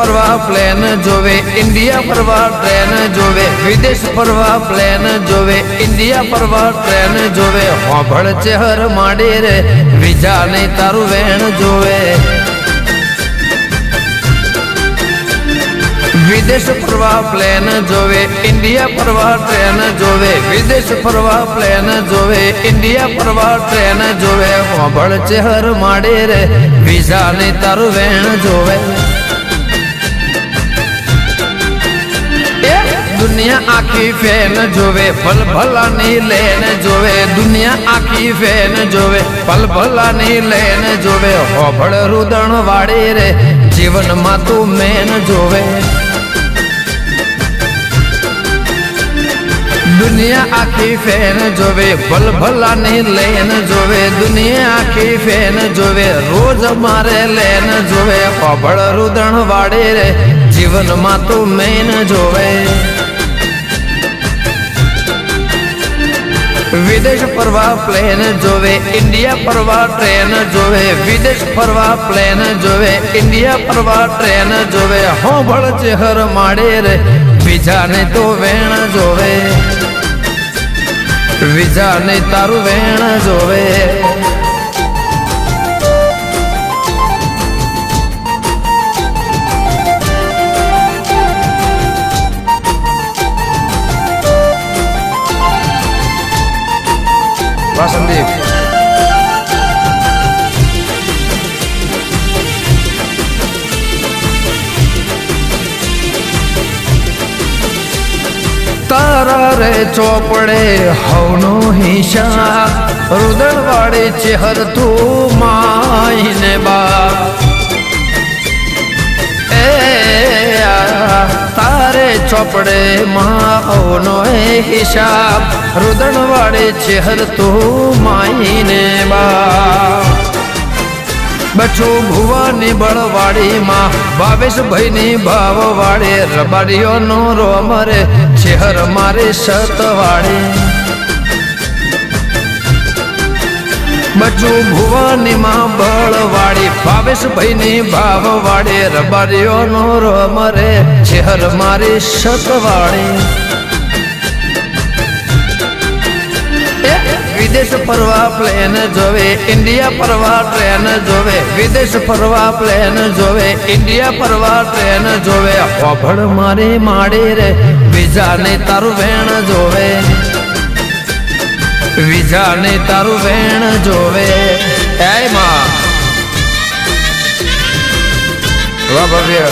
ફરવા પ્લેન જોવે, ઇન્ડિયા ફરવા ટ્રેન જોવે, વિદેશ ફરવા પ્લેન જોવે, ઇન્ડિયા ફરવા ટ્રેન જોવે, હોભળ ચહેર માંડી રે વિઝા નહીં તારું વેણ જોવે. વિદેશ ફરવા પ્લેન જોવે, ઇન્ડિયા ફરવા ટ્રેન જોવે, વિદેશ ફરવા પ્લેન જોવે, ઇન્ડિયા ફરવા ટ્રેન જોવે, હોભળ ચહેર માંડી રે વિઝા નહીં તારું વેણ જોવે. દુનિયા આખી ફેન જોવે, પલ ભલાની લેન જોવે, દુનિયા આખી ફેન જોવે, પલ ભલાની લેન જોવે, હોભળ રુદણ વાળી રે જીવનમાં તું મેન જોવે. દુનિયા આખી ફેન જોવે, પલ ભલાની લેન જોવે, દુનિયા આખી ફેન જોવે, રોજ મારે લેન જોવે, હોભળ રુદણ વાળી રે જીવનમાં તું મેન જોવે. વિદેશ ફરવા પ્લેન જોવે, ઇન્ડિયા ફરવા ટ્રેન જોવે, વિદેશ ફરવા પ્લેન જોવે, ઇન્ડિયા ફરવા ટ્રેન જોવે, હોભળ ચહેર માડે રે વિઝાને તો વેણ જોવે, વિઝાને તારું વેણ જોવે. સંદીપ તારા રે ચોપડે હવનો હિસાબ, રુદણ વાળી ચહેર તું માઈને બાપ. તારે ચોપડે માં હવનો હિસાબ, રુદણ વાળી ચહેર તું માઈને બાપ. બચો ભુવાની બળવાડી માં, ભાવેશ ભાઈ ની ભાવ વાળે, રબારીઓ નો રોમ રે ચહેર મારે સતવાડે. બચો ભુવાની માં બળવાડી, ભાવેશ ભાઈ ની ભાવ વાળે, રબારીઓ નો રોમ રે ચહેર મારે સતવાડે. વિદેશ ફરવા પ્લેન જોવે, ઇન્ડિયા ફરવા ટ્રેન જોવે, વિદેશ ફરવા પ્લેન જોવે, ઇન્ડિયા ફરવા ટ્રેન જોવે, હોભળ મારી માડી રે વિઝાને તારું વેણ જોવે, વિઝાને તારું વેણ જોવે. હે માં વાહ ભવ્ય,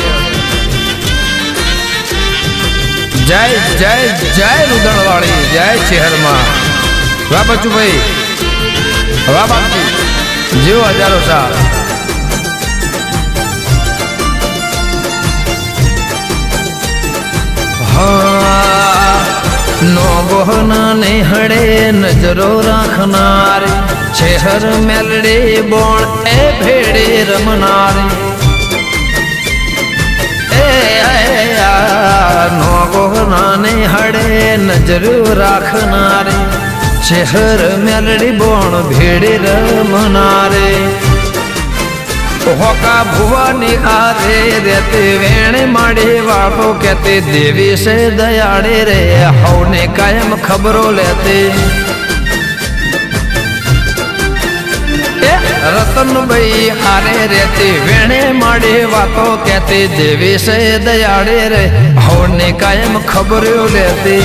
જય જય જય રુદણ વાળી, જય ચહેરમાં. વાહ બચુભાઈ, વાહ બાપજી, જીવો હજારો સાલ. નો ગોહના ને હડે નજરો રાખનાર, ચહેર મેલડે બોણ એ ભેડે રમનાર. નો ગોહના ને હડે નજરો રાખનાર, ચહેર મેલડી બોણ ભેડે રમનારે. હોકા ભુવાની આરે રેતે વેણે માડે વાપો કેતે, દેવી સે દયાળે રે હવને કાયમ ખબરો લેતે. રતનભાઈ આરે રેતે વેણે માડે વાતો કેતે, દેવી સે દયાળે રે હવને કાયમ ખબરો લેતે.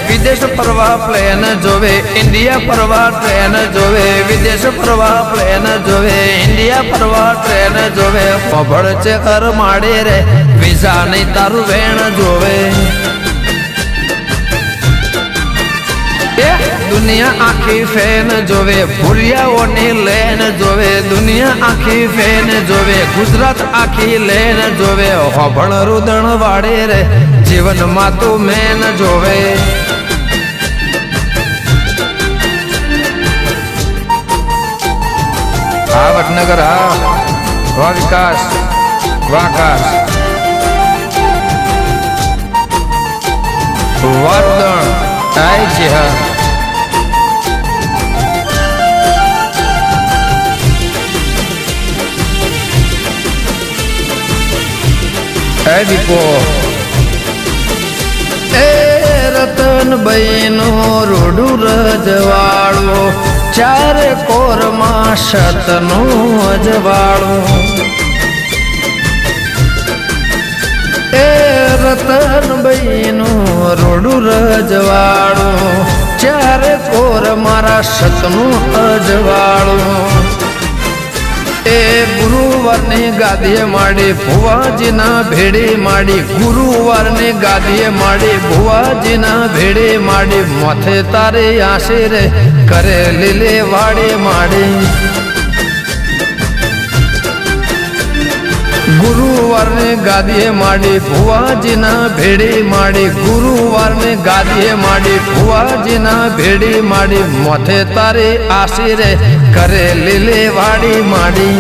વિદેશ ફરવા પ્લેન જોવે, ઇન્ડિયા ફરવા ટ્રેન જોવે, વિદેશ ફરવા પ્લેન જોવે, ઇન્ડિયા ફરવા ટ્રેન જોવે, હોભળ ચહેર માડે રે વિઝા નહીં તારું વેણ જોવે. દુનિયા આખી ફેન જોવે, ભૂલિયાઓની લેન જોવે, દુનિયા આખી ફેન જોવે, ગુજરાત આખી લેન જોવે, હોભળ રુદણ વાળે રે જીવનમાં તું મેન જોવે. હા વડનગર, હા વાહ વિકાસ, વાહ આકાશ, વાહ રુદણ, આય છે. હા હે દીપો એ રતનભાઈ નો રોડું રજવાળો ચારે કોરમાં શતનો અજવાળો એ રતનભાઈ નો રોડું રજવાળો ચારે કોર મારા શતનું અજવાળું એ ગુરુવારની ગાદીએ માડી ભુવાજીના ભેડે માડી ગુરુવારની ગાદીએ માડી ભુવાજીના ભેડે માડી માથે તારે આશીરે કરે લીલે વાડે માડી ગુરુવારની ગાદીએ માડી ભુવાજીના ભેડે માડી ગુરુવારની ગાદીએ માડી ભુવાજીના ભેડે માડી માથે તારે આશીરે કરે લીલે વાડી માડી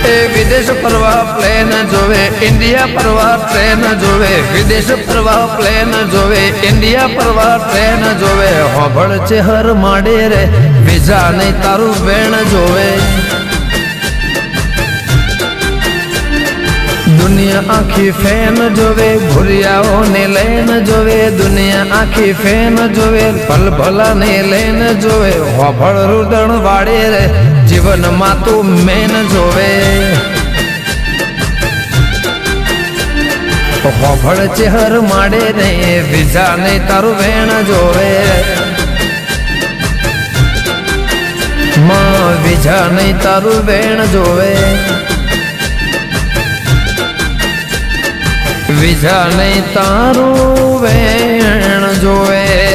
એ વિદેશ ફરવા પ્લેન જોવે ઇન્ડિયા ફરવા ટ્રેન જોવે વિદેશ ફરવા પ્લેન જોવે ઇન્ડિયા ફરવા ટ્રેન જોવે હોભળ છે હર માડે રે વિઝા નહીં તારું વેણ જોવે દુનિયા આખી ફેન જોવે ભૂરિયાઓને લઈને જોવે દુનિયા આખી ફેન જોવે ભલ ભલાને લઈને જોવે હોભળ રુદણ વાળે રે જીવનમાં તું મેન જોવે હોભળ ચેહર માડે ને વિઝા નહીં તારું વેણ જોવે માં વિઝા નહીં તારું વેણ જોવે વિઝા નહીં તારું વેણ જોવે